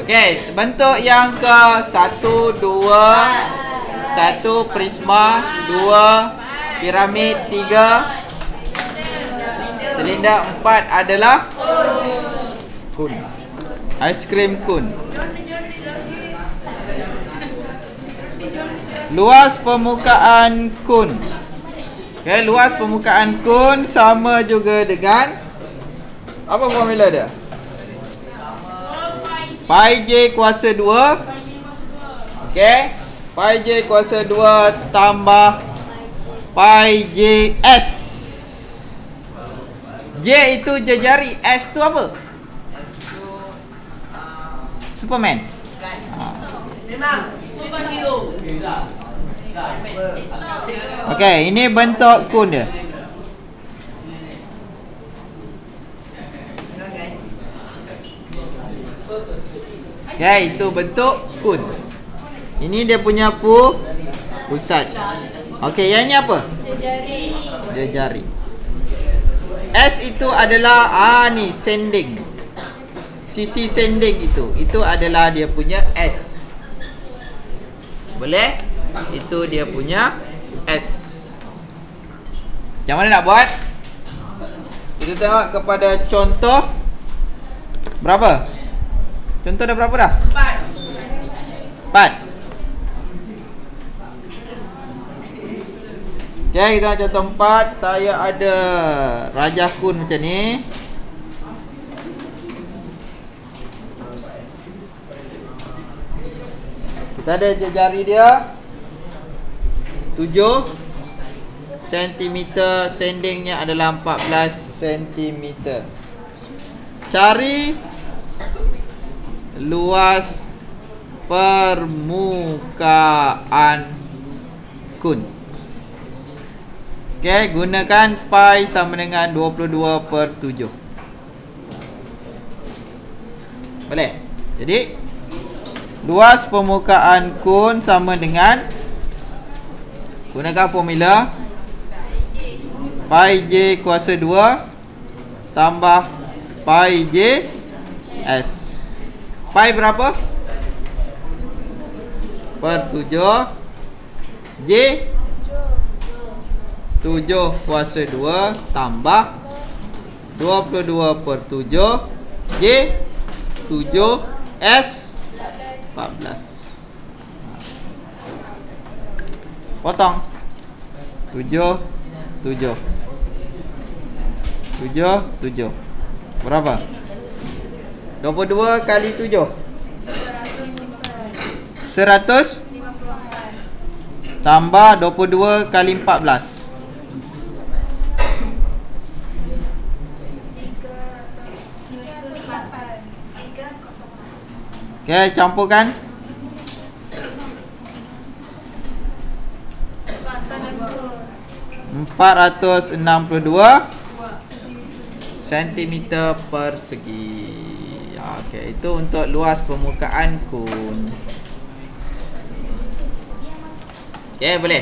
Okey, bentuk yang ke 1, 2, 1 prisma, 2 piramid, 3 silinder, 4 adalah kun. Aiskrim kun. Luas permukaan kun. Okey, luas permukaan kun sama juga dengan apa formula dia? Pi J kuasa 2. Okey, Pi J kuasa 2 tambah Pi J S. J itu jejari, S tu apa? Superman. Memang superhero. Okey, ini bentuk kun dia. Okey, itu bentuk kun. Ini dia punya pusat. Okey, yang ni apa? Jejari. Jejari. S itu adalah ni sending. Sisi sending itu adalah dia punya S. Boleh? Itu dia punya S. Macam mana nak buat? Kita tengok kepada contoh. Berapa? Contoh dah berapa dah? 4. Okay, kita contoh 4. Saya ada rajah kun macam ni. Kita ada jari dia 7 cm, sendingnya adalah 14 cm. Cari luas permukaan kun. Okey, gunakan pi sama dengan 22/7. Boleh? Jadi luas permukaan kun sama dengan, gunakan formula pi J kuasa 2 tambah pi J S. Pi berapa? Per 7. J 7 kuasa 2 tambah 22/7. J 7. S 14. Potong 7 7 berapa? 22 kali 7 100 tambah 22 kali 14 okey, campurkan 462 cm persegi. Okey, itu untuk luas permukaan kun. Okey, boleh.